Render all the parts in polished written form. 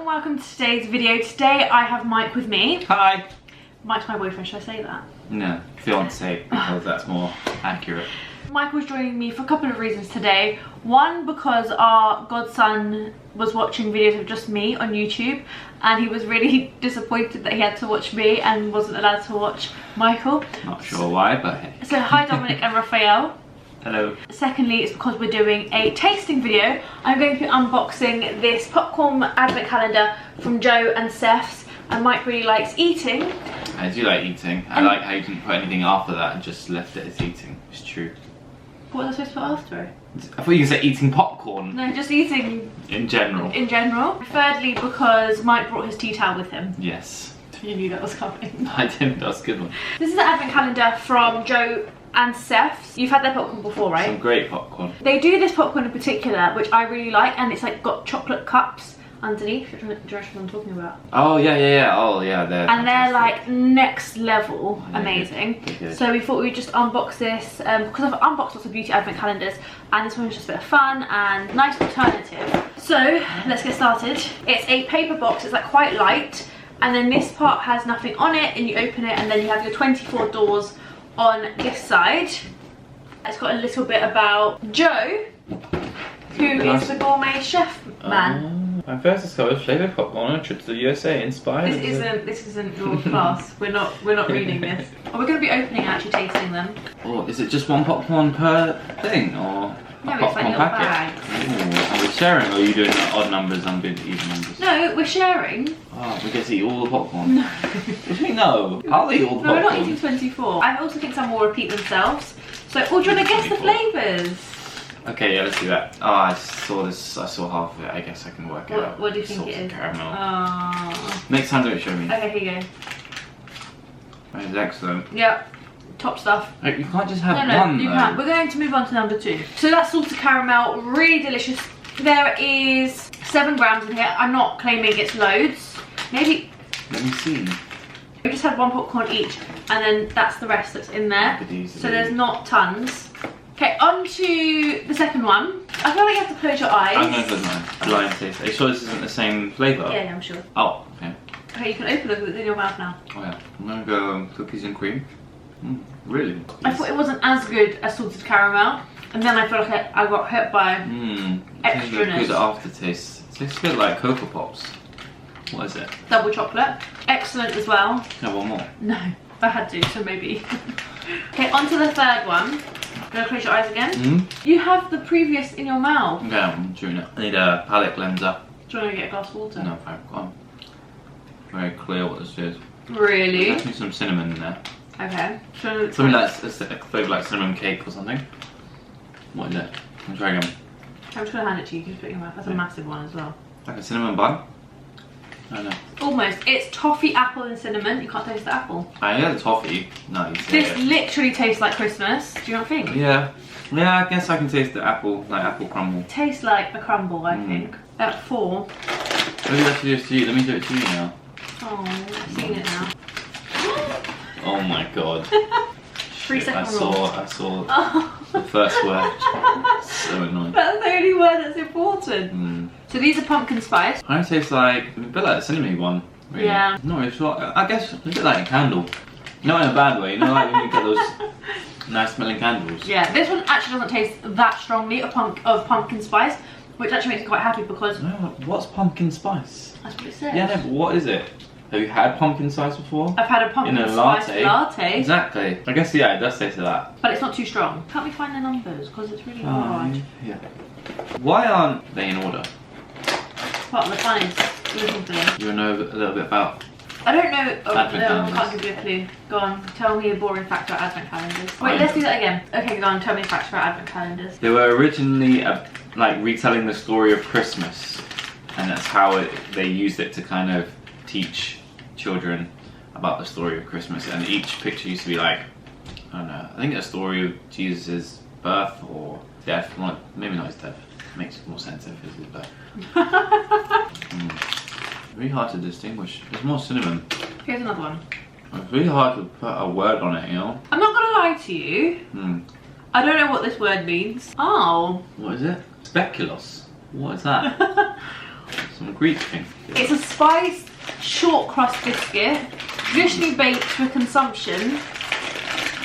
and welcome to today's video. Today I have Mike with me. Hi. Mike's my boyfriend, should I say that? No, fiance, because that's more accurate. Michael's joining me for a couple of reasons today. One, because our godson was watching videos of just me on YouTube and he was really disappointed that he had to watch me and wasn't allowed to watch Michael. Not sure why, but hey. So hi Dominic and Raphael. Hello. Secondly, it's because we're doing a tasting video. I'm going to be unboxing this popcorn advent calendar from Joe and Seph's, and Mike really likes eating. I do like eating. I like how you didn't put anything after that and just left it as eating. It's true. What was I supposed to put after it? I thought you were going to say eating popcorn. No, just eating. In general. In general. Thirdly, because Mike brought his tea towel with him. Yes. You knew that was coming. I didn't, that was a good one. This is the advent calendar from Joe and Seph's. You've had their popcorn before, right? Some great popcorn. They do this popcorn in particular, which I really like, and it's like got chocolate cups underneath. Do you know what I'm talking about? Oh yeah. Oh yeah, they're and fantastic. they're like next level Yeah, amazing. they're good. So we thought we'd just unbox this because I've unboxed lots of beauty advent calendars, and this one was just a bit of fun and nice alternative. So let's get started. It's a paper box. It's like quite light, and then this part has nothing on it, and you open it and then you have your 24 doors on this side. It's got a little bit about Joe, who is the gourmet chef man. I first discovered flavoured popcorn on a trip to the USA inspired. This isn't your class. We're not reading this. Oh, we're going to be opening and actually tasting them. Or is it just one popcorn per thing, or No, a it's like popcorn little packet? bags. Ooh, are we sharing, or are you doing odd numbers? I'm doing even numbers. No, we're sharing. Oh, we get to eat all the popcorn. No. What do you mean no? I'll eat all the No, we're popcorn. not eating 24. I also think some will repeat themselves. So, oh, do you want to guess the flavours? Okay, yeah, let's do that. Oh, I saw this. I saw half of it. I guess I can work it out. What do you think Salted it is? Caramel. Oh. Next time, don't show me. Okay, here you go. That is excellent. Yep. Top stuff. Like, you can't just have No, one. you though. can't. We're going to move on to number 2. So that's salted caramel, really delicious. There is 7 grams in here. I'm not claiming it's loads. Maybe. Let me see. We just had 1 popcorn each, and then that's the rest that's in there. So there's not tons. Okay, on to the second one. I feel like you have to close your eyes. I'm going to put mine. Blind taste. Are you sure this isn't the same flavour? Yeah, I'm sure. Oh, okay. Okay, you can open it, it's in your mouth now. Oh yeah. I'm going to go cookies and cream. Really? I thought it wasn't as good as salted caramel, and then I feel like I got hit by extraness. Good aftertaste. It tastes a bit like Cocoa Pops. What is it? Double chocolate. Excellent as well. Can I have one more? No, I had to, so maybe. Okay, on to the third one. Gonna close your eyes again. You have the previous in your mouth. Okay, I'm chewing it. I need a palate cleanser. Do you want to get a glass of water? No, I've got very clear what this is. Really? There's actually some cinnamon in there. Okay. Something like a flavour like cinnamon cake or something. What is it? I'll try again. I'm just gonna hand it to you. You can put it in your mouth. That's a massive one as well. Like a cinnamon bun? I don't know. Almost. It's toffee, apple, and cinnamon. You can't taste the apple. I hear the toffee. Nice. This literally tastes like Christmas. Do you not think? Yeah. Yeah, I guess I can taste the apple, like apple crumble. It tastes like a crumble, I think. At 4. Maybe that's just to you. Let me do it to you now. Oh, I've seen it now. Oh my god. 3 second rule. I saw the first word. So annoying. That's the only word that's important. So these are pumpkin spice. Kind of tastes like a bit like the cinnamon one. Really. Yeah. Not really sure. I guess a bit like a candle. Not in a bad way. You know, like when you get those nice smelling candles. Yeah, this one actually doesn't taste that strongly of pumpkin spice, which actually makes me quite happy because No, what's pumpkin spice? that's what it says. Yeah, no, but what is it? Have you had pumpkin spice before? I've had a pumpkin In a spice latte? latte, Exactly. I guess yeah, it does taste of that. but it's not too strong. Can't we find the numbers? Because it's really hard. Yeah. Why aren't they in order? Part of the fun is looking for them. You know a little bit about. I don't know. Oh, Advent no, I calendars. can't give you a clue. Go on, tell me a boring fact about advent calendars. Wait, let's do that again. Okay, go on, tell me a fact about advent calendars. They were originally like retelling the story of Christmas, and that's how they used it to kind of teach children about the story of Christmas. And each picture used to be like, I don't know, I think a story of Jesus' birth or death. Well, maybe not his death. Makes more sense if it's his birth. Really hard to distinguish. There's more cinnamon. Here's another one. It's really hard to put a word on it, you know? I'm not gonna lie to you. I don't know what this word means. Oh. What is it? Speculoos. What is that? Some Greek thing. It's a spiced short crust biscuit, traditionally baked for consumption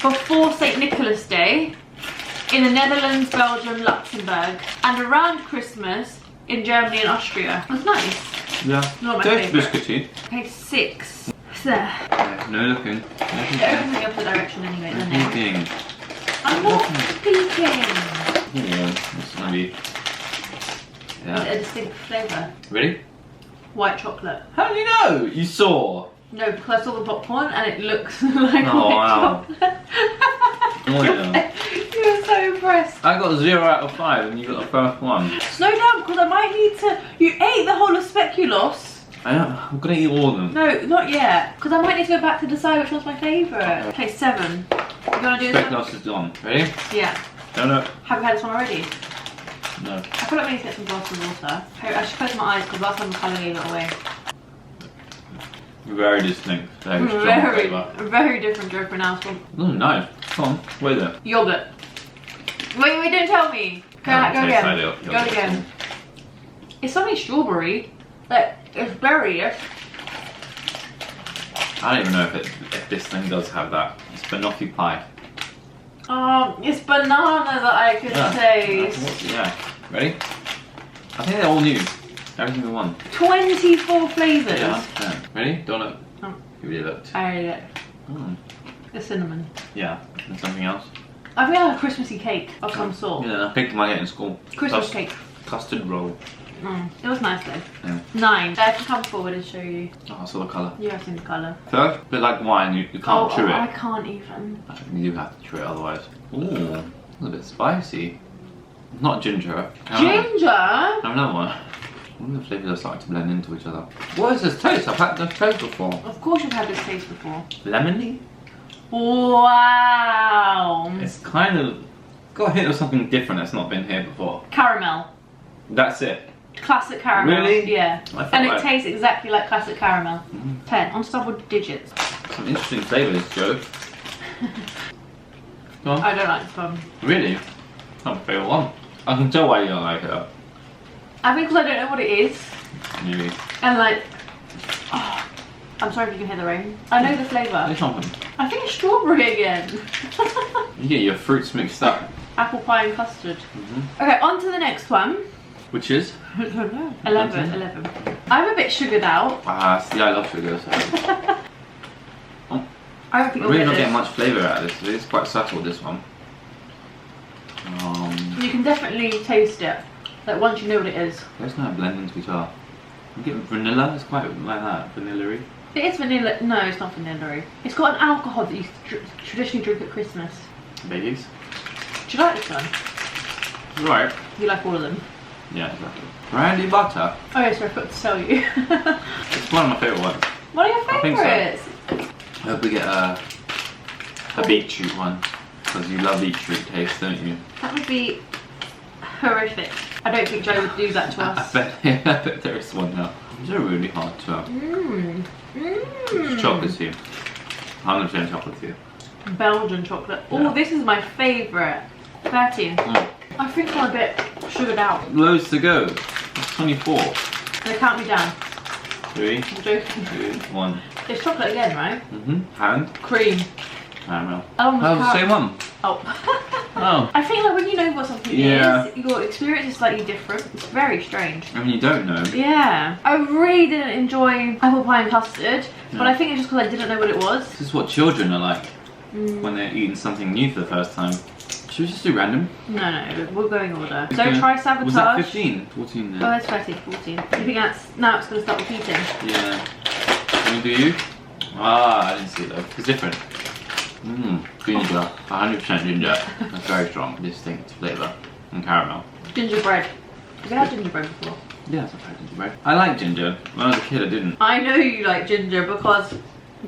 before St. Nicholas Day in the Netherlands, Belgium, Luxembourg, and around Christmas in Germany and Austria. It's nice. Yeah. Not my Tastes favourite. biscuity. Okay, 6. It's there. Yeah, no looking. It opens the opposite direction anyway, doesn't it? Peeking. I'm not peeking. Yeah, it's gonna be. Yeah. A distinct flavour. Ready? White chocolate. How do you know? You saw. No, because I saw the popcorn and it looks like Oh, white wow. chocolate. Well, You were so impressed. I got 0 out of 5 and you got the first one. Slow down because I might need to. You ate the whole of speculoos. I'm gonna eat all of them. No, not yet. Because I might need to go back to decide which one's my favourite. Okay, 7. You wanna do this one? Speculoos is gone. Ready? Yeah. Donut. Have you had this one already? No. I feel like we need to get some glass of water. Okay, I should close my eyes because last time the colour gave it away. Very distinct. Very strong flavour. Very different to everyone else. Oh, nice. Come on, wait there. Yogurt. Wait, don't tell me. Go again. Go again. It's something strawberry. Like, it's berry-ish. I don't even know if this thing does have that. It's banoffee pie. It's banana that I could taste. Yeah. Ready? I think they're all new. Every single one. 24 flavours. Yeah. Ready? Donut. Oh. Give it a look. I ate it. Mm. It's cinnamon. Yeah. And something else. I think I had a Christmassy cake of some sort. Yeah. Picked my get in school. Christmas cake. Custard roll. It was nice though. Yeah. 9. I can come forward and show you. Oh, I saw the colour. You have seen the colour. First, a bit like wine, you can't chew it. I can't even. You do have to chew it otherwise. Ooh, it's a bit spicy. Not ginger. Ginger? Have another one. All the flavours are starting to blend into each other. What is this taste? I've had this taste before. Of course you've had this taste before. Lemony? Wow. It's kind of got a hint of something different that's not been here before. Caramel. That's it. Classic caramel. Really? Yeah. And it tastes exactly like classic caramel. 10 on double digits. Some interesting flavours, Joe. Go on. I don't like this one. Really? That's my favourite one. I can tell why you don't like it. I think because I don't know what it is. Maybe. And like, I'm sorry if you can hear the rain. I know the flavour. There's something. I think it's strawberry again. You get your fruits mixed up. Apple pie and custard. Okay, on to the next one. Which is? I don't know. 11. I'm a bit sugared out. See, I love sugar. So. I don't think I'm really you'll not get getting much flavour out of this. It is quite subtle, this one. You can definitely taste it. Like once you know what it is. There's no blend into each other. You get vanilla, it's quite like that, vanilla-y. It is vanilla. No, it's not vanilla-y. It's got an alcohol that you traditionally drink at Christmas. Baileys. Do you like this one? Right. You like all of them? Yeah, exactly. Brandy butter. Oh yes, I forgot to tell you. It's one of my favourite ones. What are your I think so. favourites? I hope we get a beetroot one. Because you love beetroot taste, don't you? That would be horrific. I don't think Joe would do that to us. I bet there is one now. They're really hard to It's chocolatey. 100% chocolatey. Belgian chocolate. Yeah. Oh, this is my favourite. 13. I think I'm a bit sugared out. Loads to go. It's 24. They count me down. 3, I'm joking. 2, 1. It's chocolate again, right? And Cream. caramel. Oh, the same one. Oh. Oh. I think like when you know what something is, your experience is slightly different. It's very strange. I mean, you don't know. Yeah. I really didn't enjoy apple pie and custard, but I think it's just because I didn't know what it was. This is what children are like when they're eating something new for the first time. Should we just do random? No, we're going order. Don't try sabotage. Was that 15? 14 then? Oh, it's 13, 14. You think that's, now it's going to start repeating? Yeah. Can we do you? Ah, I didn't see it though. It's different. Ginger. 100% ginger. That's very strong. Distinct flavour. And caramel. Gingerbread. Have you had gingerbread before? Yes, I've had gingerbread. I like ginger. When I was a kid, I didn't. I know you like ginger because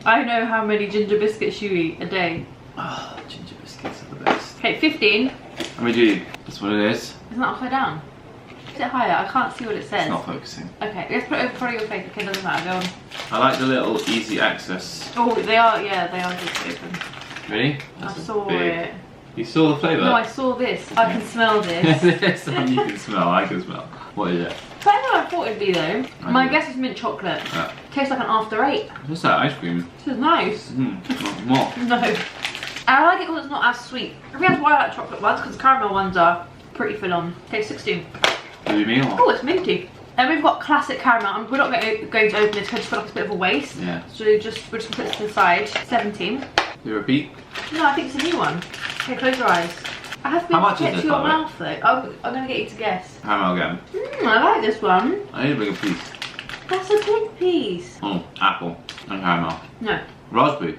I know how many ginger biscuits you eat a day. Oh, ginger biscuits are the best. Okay, 15. Let me do. That's what it is. Isn't that upside down? Is it higher? I can't see what it says. It's not focusing. Okay, let's put it over front of your face. Okay, doesn't matter. Go on. I like the little easy access. Oh, they are. Yeah, they are good to open. Ready? I saw it. You saw the flavour? No, I saw this. I can smell this. This one you can smell, I can smell. What is it? Better than I thought it'd be though. My guess is mint chocolate. Yeah. Tastes like an after 8. What's that ice cream? This is nice. More. No. And I like it because it's not as sweet. I think that's why I like chocolate ones, because the caramel ones are pretty full on. Okay, 16. Do you mean? Oh, it's minty. And we've got classic caramel. We're not going to open this because I just feel like it's a bit of a waste. Yeah. So we're just going to put this to the side. 17. Do you repeat? No, I think it's a new one. Okay, close your eyes. I have to be How able much to is get this, to your by the way? mouth though. Oh, I'm going to get you to guess. Caramel again. I like this one. I need a bigger piece. That's a big piece. Oh, apple and caramel. No. Raspberry.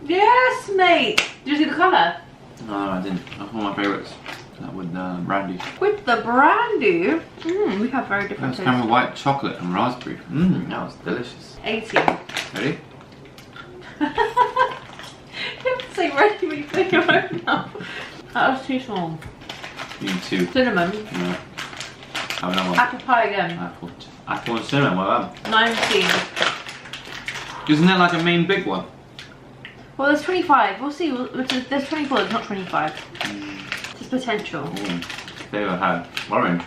Yes, mate. Did you see the colour? No, I didn't. That's one of my favourites. That with brandy. With the brandy. We have very different That's tastes. caramel white chocolate and raspberry. That was delicious. 18. Ready? You have to say ready when you put your own mouth. That was too small. You need 2. Cinnamon. Yeah. Have another one. Apple pie again. Apple and cinnamon, well done. 19. Isn't that like a main big one? Well, there's 25. We'll see. There's 24. There's not 25. It's potential. Flavour had orange.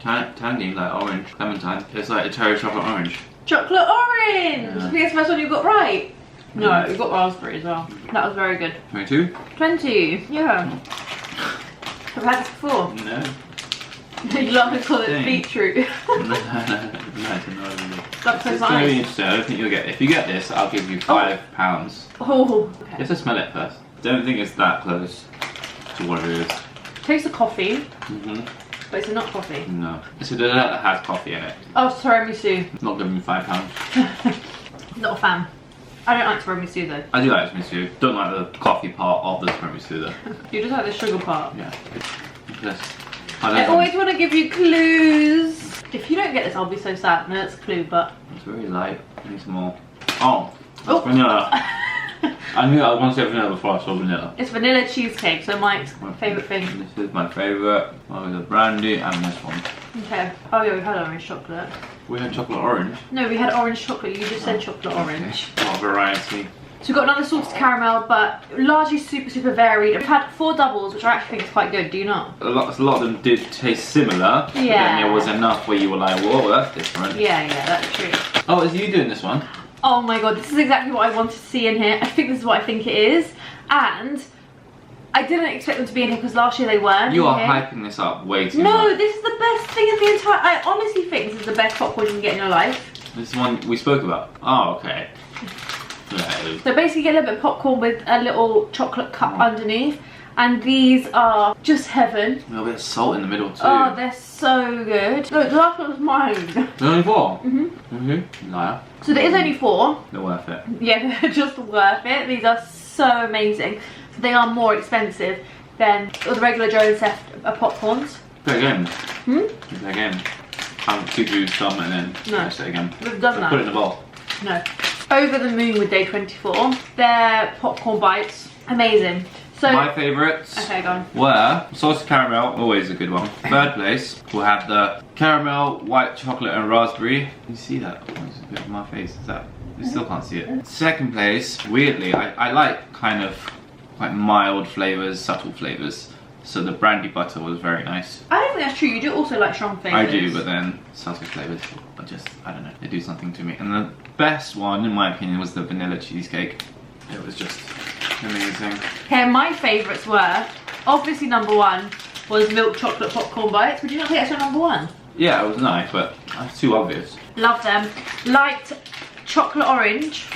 Tangy, like orange. Clementine. It's like a cherry chocolate orange. Chocolate orange! Yeah. I think it's the first one you got right. No, you got raspberry as well. That was very good. 22? 20. Yeah. Have I had this before? No. You love to call it Dang. beetroot. No. That's so It's going to be nice. interesting. I don't think you'll get it. If you get this, I'll give you £5. Oh. You have to smell it first. Don't think it's that close to what it is. Taste the coffee, but it's not coffee. No. It's a dessert that has coffee in it. Oh, tiramisu. Not giving me £5. Not a fan. I don't like tiramisu though. I do like tiramisu. Don't like the coffee part of the tiramisu though. You just like the sugar part. Yeah. Yes. I always want to give you clues. If you don't get this, I'll be so sad. No, it's a clue, but... It's very light. I need some more. Oh, it's vanilla. I knew I was going to say vanilla before I saw vanilla. It's vanilla cheesecake, so Mike's favourite thing. This is my favourite. Oh, the brandy and this one. Okay. Oh yeah, we had orange chocolate. We had chocolate orange. No, we had orange chocolate. You just said chocolate orange. Okay. What a variety. So we've got another salted caramel, but largely super varied. We've had 4 doubles, which I actually think is quite good. Do you not? A lot of them did taste similar. But then there was enough where you were like, whoa, that's different. Yeah, that's true. Oh, is you doing this one? Oh my god, this is exactly what I wanted to see in here. I think this is what I think it is. And I didn't expect them to be in here because last year they weren't. You are here. hyping this up way too much. No, this is the best thing in the entire... I honestly think this is the best popcorn you can get in your life. This is one we spoke about. Oh, okay. Yeah, So basically you get a little bit of popcorn with a little chocolate cup underneath. And these are just heaven. a little bit of salt in the middle too. Oh, they're so good. Look, the last one was mine. There's only 4? Liar. So there is only 4. They're worth it. Yeah, they're just worth it. These are so amazing. So they are more expensive than the regular Joe and Seph popcorns. Play again. Play again. I'll give you some and then test it again. We've done that. Put it in the bowl. No. Over the moon with day 24. Their popcorn bites, amazing. So my favourites were salted caramel, always a good one. Third place, we'll have the caramel, white chocolate and raspberry. Can you see that? Oh, it's a bit of my face. Is that? You still can't see it. Second place, weirdly, I like kind of like mild flavours, subtle flavours. So the brandy butter was very nice. I don't think that's true. You do also like strong flavours. I do, but then subtle flavours, I don't know, they do something to me. And the best one, in my opinion, was the vanilla cheesecake. It was just amazing. Okay, my favourites were, obviously number 1 was milk chocolate popcorn bites. Would you not think that's your number 1? Yeah, it was nice, but that's too obvious. Love them. Liked chocolate orange,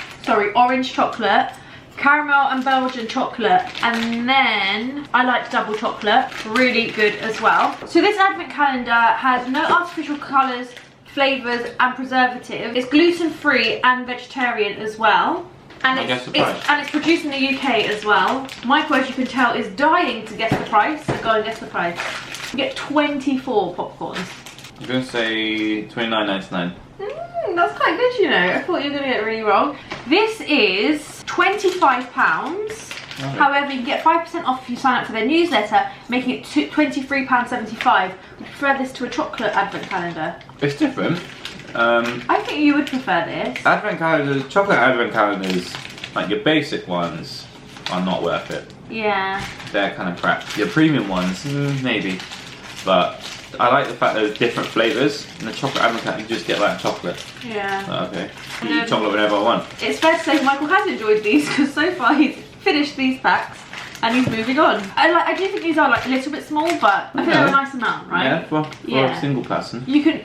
orange chocolate, caramel and Belgian chocolate, and then I like double chocolate, really good as well. So this advent calendar has no artificial colours, flavours and preservatives. It's gluten free and vegetarian as well. And it's produced in the UK as well. Michael, as you can tell, is dying to guess the price, so go and guess the price. You get 24 popcorns. I'm going to say $29.99. That's quite good, you know. I thought you were going to get it really wrong. This is £25. Okay. However, you can get 5% off if you sign up for their newsletter, making it £23.75. Would you prefer this to a chocolate advent calendar? It's different. I think you would prefer this. Advent calendars, chocolate advent calendars, like your basic ones, are not worth it. Yeah. They're kind of crap. Your premium ones, maybe. But I like the fact that there's different flavours. In the chocolate advent calendar, you just get like chocolate. Yeah. Okay. I can eat chocolate whenever I want. It's fair to say Michael has enjoyed these because so far he's finished these packs and he's moving on. I do think these are like a little bit small, but I think they're a nice amount, right? Yeah, for a single person. You can.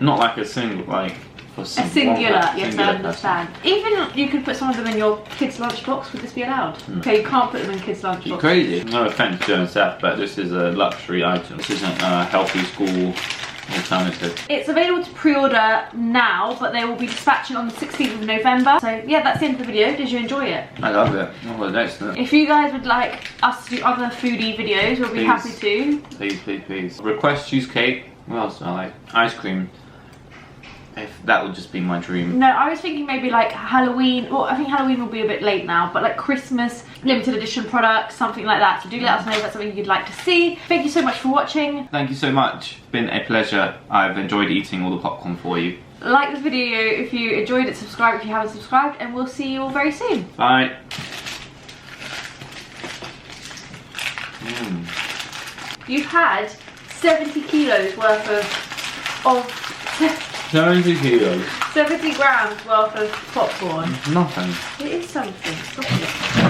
Not like a single, like for a singular, yes, I understand. Person. Even you could put some of them in your kids' lunchbox. Would this be allowed? Okay, you can't put them in kids' lunchbox. You're crazy. No offense to Joe and Seph, but this is a luxury item. This isn't a healthy school alternative. It's available to pre-order now, but they will be dispatching on the 16th of November. So yeah, that's the end of the video. Did you enjoy it? I love it. Oh, well, excellent. If you guys would like us to do other foodie videos, we'll be happy to. Please, please, please. Request cheesecake. What else do I like? Ice cream. If that would just be my dream. No, I was thinking maybe like Halloween. Well, I think Halloween will be a bit late now, but like Christmas limited edition products, something like that. So do let us know if that's something you'd like to see. Thank you so much for watching. Thank you so much. It's been a pleasure. I've enjoyed eating all the popcorn for you. Like the video if you enjoyed it, subscribe if you haven't subscribed, and we'll see you all very soon. Bye. You've had 70 kilos worth of 70 kilos. 70 grams worth of popcorn. Nothing. It is something. Stop it.